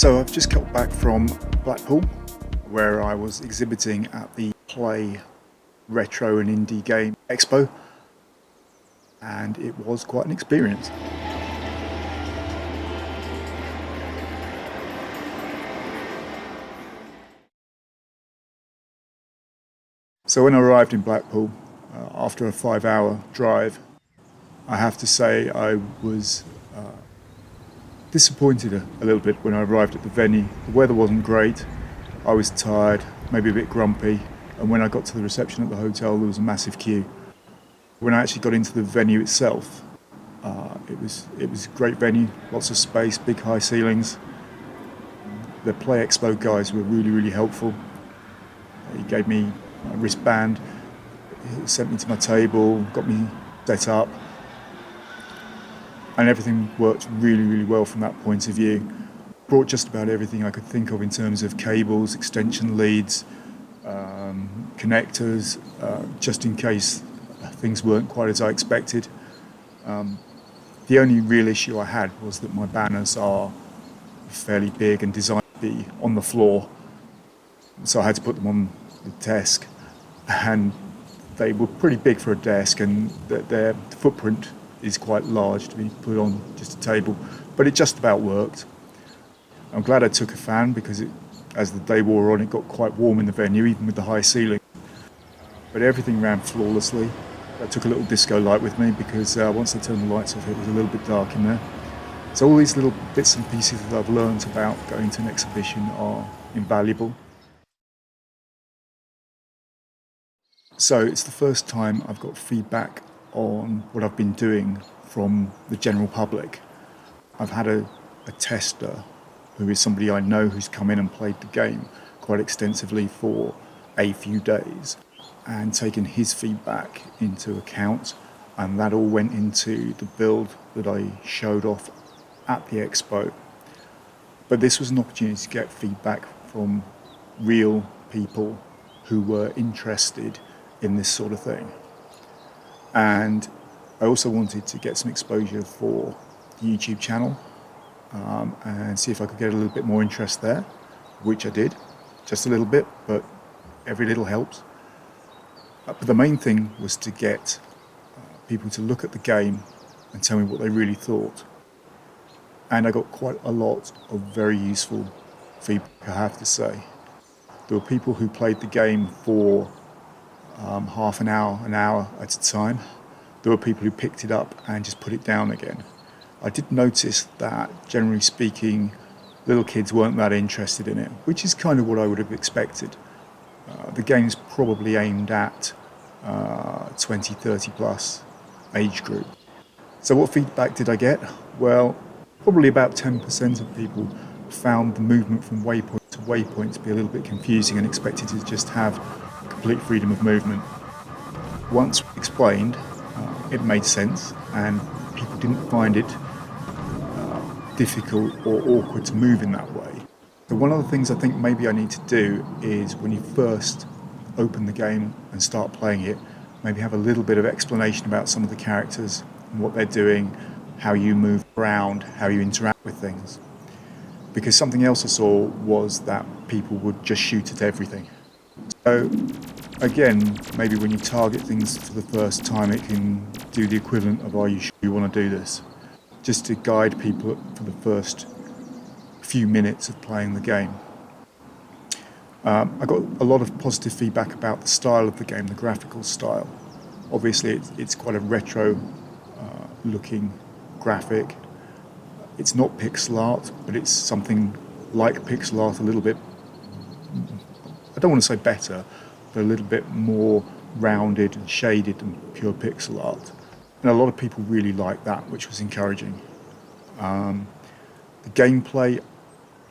So I've just got back from Blackpool, where I was exhibiting at the Play Retro and Indie Game Expo, and it was quite an experience. So when I arrived in Blackpool, after a 5-hour drive, I have to say I was disappointed a little bit when I arrived at the venue. The weather wasn't great, I was tired, maybe a bit grumpy, and when I got to the reception at the hotel there was a massive queue. When I actually got into the venue itself, it was a great venue, lots of space, big high ceilings. The Play Expo guys were really helpful. He gave me a wristband, he sent me to my table, got me set up, and everything worked really well from that point of view. Brought just about everything I could think of in terms of cables, extension leads, connectors, just in case things weren't quite as I expected. The only real issue I had was that my banners are fairly big and designed to be on the floor, so I had to put them on the desk, and they were pretty big for a desk, and their footprint is quite large to be put on just a table, but it just about worked. I'm glad I took a fan because as the day wore on, it got quite warm in the venue, even with the high ceiling. But everything ran flawlessly. I took a little disco light with me because once I turned the lights off, it was a little bit dark in there. So all these little bits and pieces that I've learned about going to an exhibition are invaluable. So it's the first time I've got feedback on what I've been doing from the general public. I've had a tester who is somebody I know who's come in and played the game quite extensively for a few days and taken his feedback into account, and that all went into the build that I showed off at the expo. But this was an opportunity to get feedback from real people who were interested in this sort of thing. And I also wanted to get some exposure for the YouTube channel and see if I could get a little bit more interest there, which I did, just a little bit, but every little helps. But the main thing was to get people to look at the game and tell me what they really thought. And I got quite a lot of very useful feedback, I have to say. There were people who played the game for half an hour at a time. There were people who picked it up and just put it down again. I did notice that, generally speaking, little kids weren't that interested in it, which is kind of what I would have expected. The game's probably aimed at 20, 30 plus age group. So what feedback did I get? Well, probably about 10% of people found the movement from waypoint to waypoint to be a little bit confusing and expected to just have complete freedom of movement. Once explained, it made sense, and people didn't find it difficult or awkward to move in that way. So one of the things I think maybe I need to do is, when you first open the game and start playing it, maybe have a little bit of explanation about some of the characters and what they're doing, how you move around, how you interact with things. Because something else I saw was that people would just shoot at everything. So again, maybe when you target things for the first time, it can do the equivalent of, are you sure you want to do this? Just to guide people for the first few minutes of playing the game. I got a lot of positive feedback about the style of the game, the graphical style. Obviously it's quite a retro looking graphic. It's not pixel art, but it's something like pixel art, a little bit, I don't want to say better, but a little bit more rounded and shaded than pure pixel art. And a lot of people really liked that, which was encouraging. The gameplay,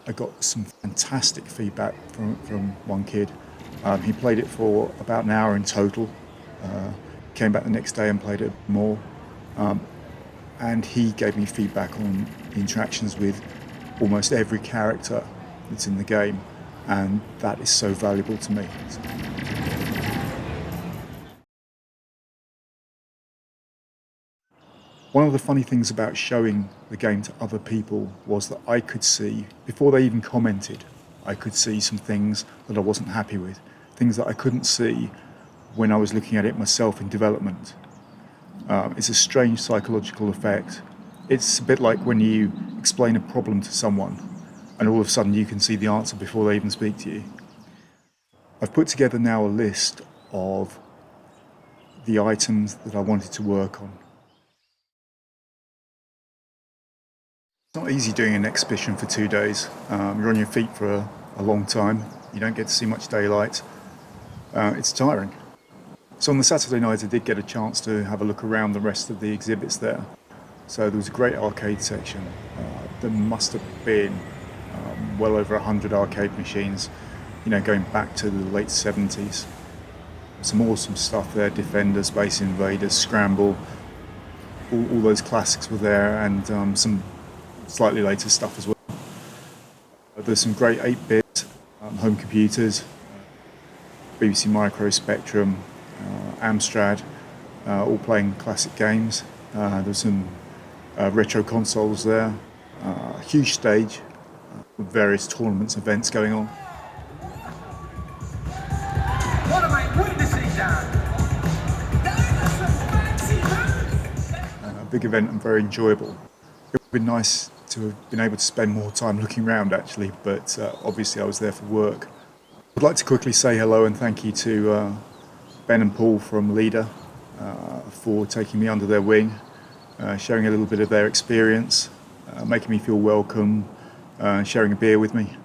I got some fantastic feedback from one kid. He played it for about an hour in total, came back the next day and played it more. And he gave me feedback on interactions with almost every character that's in the game, and that is so valuable to me. One of the funny things about showing the game to other people was that I could see, before they even commented, I could see some things that I wasn't happy with, things that I couldn't see when I was looking at it myself in development. It's a strange psychological effect. It's a bit like when you explain a problem to someone and all of a sudden you can see the answer before they even speak to you. I've put together now a list of the items that I wanted to work on. It's not easy doing an exhibition for 2 days. You're on your feet for a long time. You don't get to see much daylight. It's tiring. So on the Saturday night I did get a chance to have a look around the rest of the exhibits there. So there was a great arcade section. There must have been well over 100 arcade machines, going back to the late 70s. Some awesome stuff there, Defender, Space Invaders, Scramble, all those classics were there, and some slightly later stuff as well. There's some great 8-bit home computers, BBC Micro, Spectrum, Amstrad, all playing classic games. There's some retro consoles there, a huge stage with various tournaments, events going on. What am I witnessing, Dad? A big event and very enjoyable. It would have been nice to have been able to spend more time looking around actually, but obviously I was there for work. I'd like to quickly say hello and thank you to Ben and Paul from Leader for taking me under their wing, sharing a little bit of their experience, making me feel welcome, sharing a beer with me.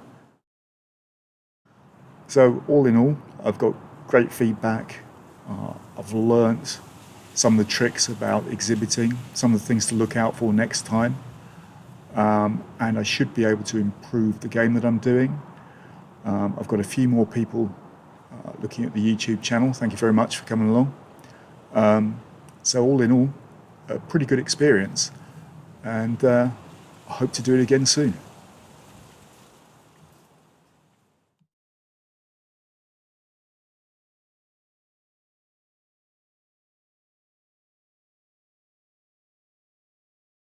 So all in all, I've got great feedback. I've learnt some of the tricks about exhibiting, some of the things to look out for next time, and I should be able to improve the game that I'm doing. I've got a few more people looking at the YouTube channel. Thank you very much for coming along. So all in all, a pretty good experience, and I hope to do it again soon.